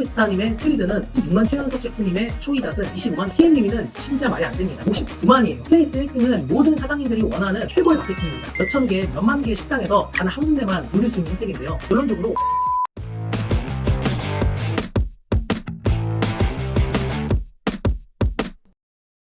트리플스타님의 트리드는 6만, 최현석 셰프님의 초이닷은 25만, TM님이는 진짜 말이 안 됩니다. 59만이에요. 플레이스 1등은 모든 사장님들이 원하는 최고의 마케팅입니다. 몇천 개, 몇만 개의 식당에서 단 한 군데만 누릴 수 있는 혜택인데요. 결론적으로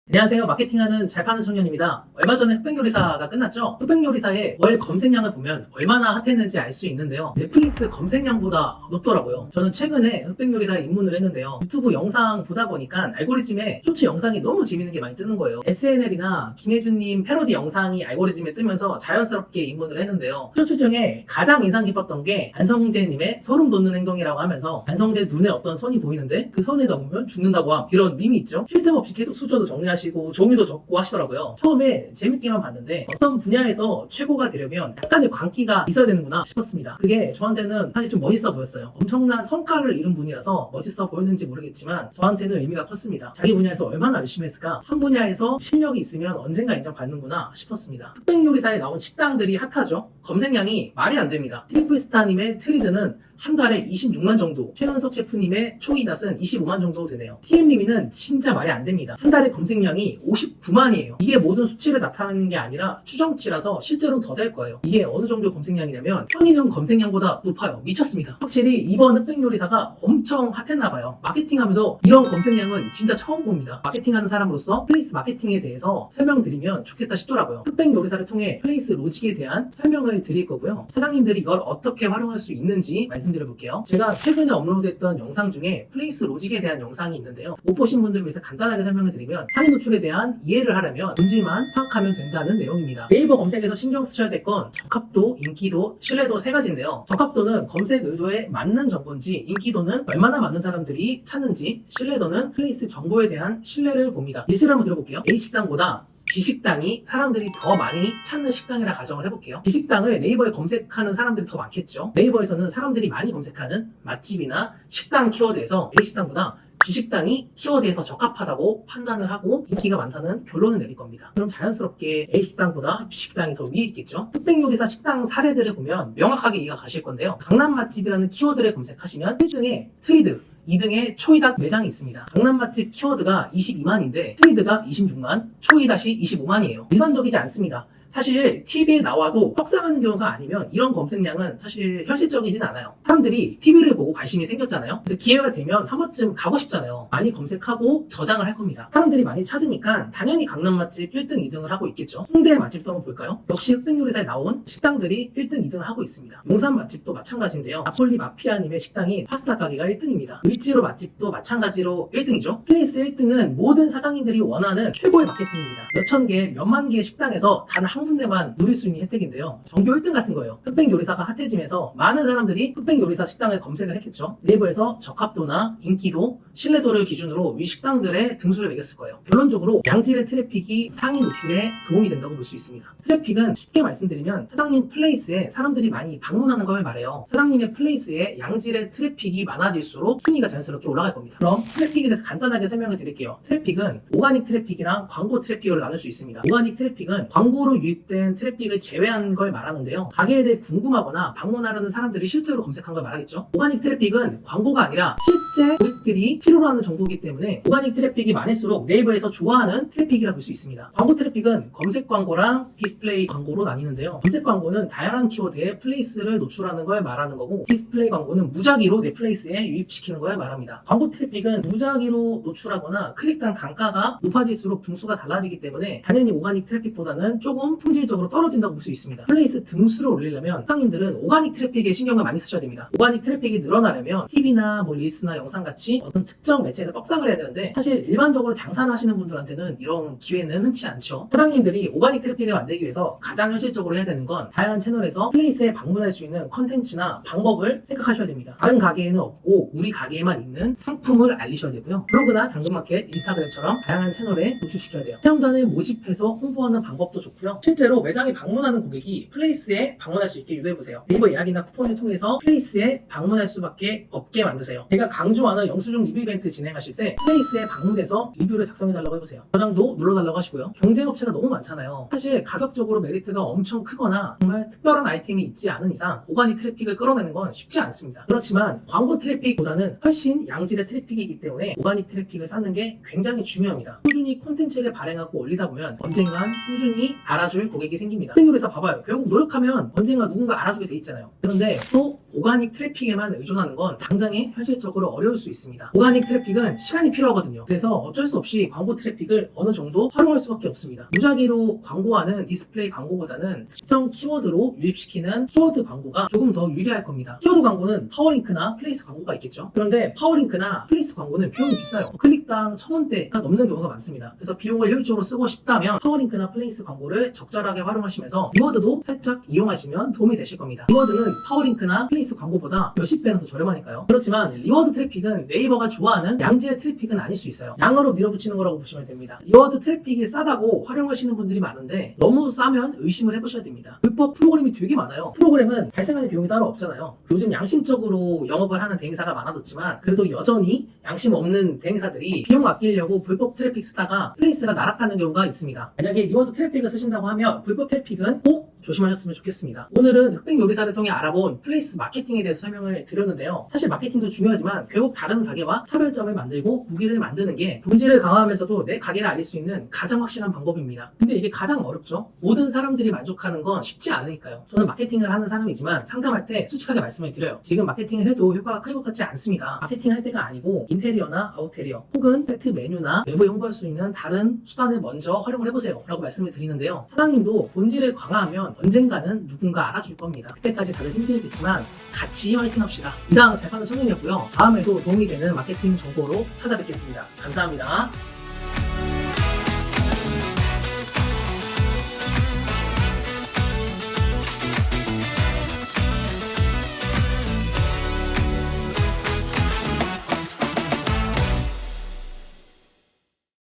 안녕하세요. 마케팅하는 잘 파는 청년입니다. 얼마 전에 흑백요리사가 끝났죠? 흑백요리사의 월 검색량을 보면 얼마나 핫했는지 알 수 있는데요. 넷플릭스 검색량보다 높더라고요. 저는 최근에 흑백요리사에 입문을 했는데요. 유튜브 영상 보다 보니까 알고리즘에 쇼츠 영상이 너무 재밌는 게 많이 뜨는 거예요. SNL이나 김혜준님 패러디 영상이 알고리즘에 뜨면서 자연스럽게 입문을 했는데요. 쇼츠 중에 가장 인상 깊었던 게 안성재님의 소름 돋는 행동이라고 하면서 안성재 눈에 어떤 선이 보이는데 그 선에 넘으면 죽는다고 함. 이런 밈이 있죠. 쉴 틈 없이 계속 수저도 정리하시고 종이도 적고 하시더라고요. 처음에 재밌게만 봤는데 어떤 분야에서 최고가 되려면 약간의 광기가 있어야 되는구나 싶었습니다. 그게 저한테는 사실 좀 멋있어 보였어요. 엄청난 성과를 이룬 분이라서 멋있어 보였는지 모르겠지만 저한테는 의미가 컸습니다. 자기 분야에서 얼마나 열심히 했을까? 한 분야에서 실력이 있으면 언젠가 인정받는구나 싶었습니다. 흑백요리사에 나온 식당들이 핫하죠. 검색량이 말이 안 됩니다. 트리플스타님의 트리드는 한 달에 26만 정도, 최현석 셰프님의 초이닷은 25만 정도 되네요. TM님이는 진짜 말이 안 됩니다. 한 달에 검색량이 59만이에요. 이게 모든 수치를 나타내는 게 아니라 추정치라서 실제로는 더 될 거예요. 이게 어느 정도 검색량이냐면 편의점 검색량보다 높아요. 미쳤습니다. 확실히 이번 흑백요리사가 엄청 핫했나봐요. 마케팅하면서 이런 검색량은 진짜 처음 봅니다. 마케팅하는 사람으로서 플레이스 마케팅에 대해서 설명드리면 좋겠다 싶더라고요. 흑백요리사를 통해 플레이스 로직에 대한 설명을 드릴 거고요. 사장님들이 이걸 어떻게 활용할 수 있는지 말씀드려볼게요. 제가 최근에 업로드했던 영상 중에 플레이스 로직에 대한 영상이 있는데요. 못 보신 분들 위해서 간단하게 설명을 드리면 상위 노출에 대한 이해를 하려면 본질만 파악하면 된다는 내용입니다. 네이버 검색에서 신경 쓰셔야 될 건 적합도, 인기도, 신뢰도 세 가지인데요. 적합도는 검색 의도에 맞는 정보인지, 인기도는 얼마나 많은 사람들이 찾는지, 신뢰도는 플레이스 정보에 대한 신뢰를 봅니다. 예시를 한번 들어볼게요. A식당보다 B식당이 사람들이 더 많이 찾는 식당이라 가정을 해볼게요. B식당을 네이버에 검색하는 사람들이 더 많겠죠. 네이버에서는 사람들이 많이 검색하는 맛집이나 식당 키워드에서 A식당보다 B식당이 키워드에 더 적합하다고 판단을 하고 인기가 많다는 결론을 내릴 겁니다. 그럼 자연스럽게 A식당보다 B식당이 더 위에 있겠죠. 흑백요리사 식당 사례들을 보면 명확하게 이해가 가실 건데요. 강남 맛집이라는 키워드를 검색하시면 1등에 트리드, 2등에 초이닷 매장이 있습니다. 강남 맛집 키워드가 22만인데 트리드가 26만, 초이닷이 25만이에요. 일반적이지 않습니다. 사실 TV에 나와도 떡상하는 경우가 아니면 이런 검색량은 사실 현실적이진 않아요. 사람들이 TV를 보고 관심이 생겼잖아요. 그래서 기회가 되면 한 번쯤 가고 싶잖아요. 많이 검색하고 저장을 할 겁니다. 사람들이 많이 찾으니까 당연히 강남 맛집 1등, 2등을 하고 있겠죠. 홍대 맛집도 한번 볼까요? 역시 흑백요리사에 나온 식당들이 1등, 2등을 하고 있습니다. 용산 맛집도 마찬가지인데요. 나폴리 마피아님의 식당인 파스타 가게가 1등입니다. 을지로 맛집도 마찬가지로 1등이죠. 플레이스 1등은 모든 사장님들이 원하는 최고의 마케팅입니다. 몇천 개, 몇만 개의 식당에서 단 한 군데만 누릴 수 있는 혜택인데요. 전교 1등 같은 거예요. 흑백요리사가 핫해지면서 많은 사람들이 흑백요리사 식당을 검색을 했겠죠. 네이버에서 적합도나 인기도, 신뢰도를 기준으로 위 식당들의 등수를 매겼을 거예요. 결론적으로 양질의 트래픽이 상위 노출에 도움이 된다고 볼 수 있습니다. 트래픽은 쉽게 말씀드리면 사장님 플레이스에 사람들이 많이 방문하는 걸 말해요. 사장님의 플레이스에 양질의 트래픽이 많아질수록 순위가 자연스럽게 올라갈 겁니다. 그럼 트래픽에 대해서 간단하게 설명을 드릴게요. 트래픽은 오가닉 트래픽이랑 광고 트래픽으로 나눌 수 있습니다. 오가닉 트래픽은 광고로 유입된 트래픽을 제외한 걸 말하는데요. 가게에 대해 궁금하거나 방문하려는 사람들이 실제로 검색한 걸 말하겠죠. 오가닉 트래픽은 광고가 아니라 실제 고객들이 필요로 하는 정보이기 때문에 오가닉 트래픽이 많을수록 네이버에서 좋아하는 트래픽이라 볼 수 있습니다. 광고 트래픽은 검색 광고랑 디스플레이 광고로 나뉘는데요. 검색 광고는 다양한 키워드에 플레이스를 노출하는 걸 말하는 거고, 디스플레이 광고는 무작위로 내 플레이스에 유입시키는 걸 말합니다. 광고 트래픽은 무작위로 노출하거나 클릭당 단가가 높아질수록 등수가 달라지기 때문에 당연히 오가닉 트래픽보다는 조금 품질적으로 떨어진다고 볼 수 있습니다. 플레이스 등수를 올리려면 사장님들은 오가닉 트래픽에 신경을 많이 쓰셔야 됩니다. 오가닉 트래픽이 늘어나려면 TV나 릴스나 영상 같이 어떤 특정 매체에서 떡상을 해야 되는데, 사실 일반적으로 장사를 하시는 분들한테는 이런 기회는 흔치 않죠. 사장님들이 오가닉 트래픽을 만들기 위해서 가장 현실적으로 해야 되는 건 다양한 채널에서 플레이스에 방문할 수 있는 컨텐츠나 방법을 생각하셔야 됩니다. 다른 가게에는 없고 우리 가게에만 있는 상품을 알리셔야 되고요. 블로그나 당근마켓, 인스타그램처럼 다양한 채널에 노출시켜야 돼요. 체험단을 모집해서 홍보하는 방법도 좋고요. 실제로 매장에 방문하는 고객이 플레이스에 방문할 수 있게 유도해보세요. 네이버 예약이나 쿠폰을 통해서 플레이스에 방문할 수밖에 없게 만드세요. 제가 강조하는 영수증 리뷰 이벤트 진행하실 때 플레이스에 방문해서 리뷰를 작성해달라고 해보세요. 저장도 눌러달라고 하시고요. 경쟁업체가 너무 많잖아요. 사실 가격적으로 메리트가 엄청 크거나 정말 특별한 아이템이 있지 않은 이상 오가닉 트래픽을 끌어내는 건 쉽지 않습니다. 그렇지만 광고 트래픽보다는 훨씬 양질의 트래픽이기 때문에 오가닉 트래픽을 쌓는 게 굉장히 중요합니다. 꾸준히 콘텐츠를 발행하고 올리다 보면 언젠간 꾸준히 알아줄 고객이 생깁니다. 흑백요리사 봐봐요. 결국 노력하면 언젠가 누군가 알아주게 돼 있잖아요. 그런데 또 오가닉 트래픽에만 의존하는 건 당장에 현실적으로 어려울 수 있습니다. 오가닉 트래픽은 시간이 필요하거든요. 그래서 어쩔 수 없이 광고 트래픽을 어느 정도 활용할 수밖에 없습니다. 무작위로 광고하는 디스플레이 광고보다는 특정 키워드로 유입시키는 키워드 광고가 조금 더 유리할 겁니다. 키워드 광고는 파워링크나 플레이스 광고가 있겠죠. 그런데 파워링크나 플레이스 광고는 비용이 비싸요. 클릭당 1,000원대가 넘는 경우가 많습니다. 그래서 비용을 효율적으로 쓰고 싶다면 파워링크나 플레이스 광고를 적절하게 활용하시면서 리워드도 살짝 이용하시면 도움이 되실 겁니다. 리워드는 파워링크나 플레이스 광고보다 몇십 배나 더 저렴하니까요. 그렇지만 리워드 트래픽은 네이버가 좋아하는 양질의 트래픽은 아닐 수 있어요. 양으로 밀어붙이는 거라고 보시면 됩니다. 리워드 트래픽이 싸다고 활용하시는 분들이 많은데 너무 싸면 의심을 해보셔야 됩니다. 불법 프로그램이 되게 많아요. 프로그램은 발생하는 비용이 따로 없잖아요. 요즘 양심적으로 영업을 하는 대행사가 많아졌지만 그래도 여전히 양심 없는 대행사들이 비용 아끼려고 불법 트래픽 쓰다가 플레이스가 날아가는 경우가 있습니다. 만약에 리워드 트래픽을 쓰신다고 하면 불법 트래픽은 꼭 조심하셨으면 좋겠습니다. 오늘은 흑백 요리사를 통해 알아본 플레이스 마케팅에 대해서 설명을 드렸는데요. 사실 마케팅도 중요하지만 결국 다른 가게와 차별점을 만들고 무기를 만드는 게 본질을 강화하면서도 내 가게를 알릴 수 있는 가장 확실한 방법입니다. 근데 이게 가장 어렵죠. 모든 사람들이 만족하는 건 쉽지 않으니까요. 저는 마케팅을 하는 사람이지만 상담할 때 솔직하게 말씀을 드려요. 지금 마케팅을 해도 효과가 클 것 같지 않습니다. 마케팅 할 때가 아니고 인테리어나 아웃테리어 혹은 세트 메뉴나 외부에 홍보할 수 있는 다른 수단을 먼저 활용을 해보세요 라고 말씀을 드리는데요. 사장님도 본질을 강화하면 언젠가는 누군가 알아줄 겁니다. 그때까지 다들 힘들겠지만 같이 화이팅 합시다. 이상 잘 파는 청년이었고요. 다음에도 도움이 되는 마케팅 정보로 찾아뵙겠습니다. 감사합니다.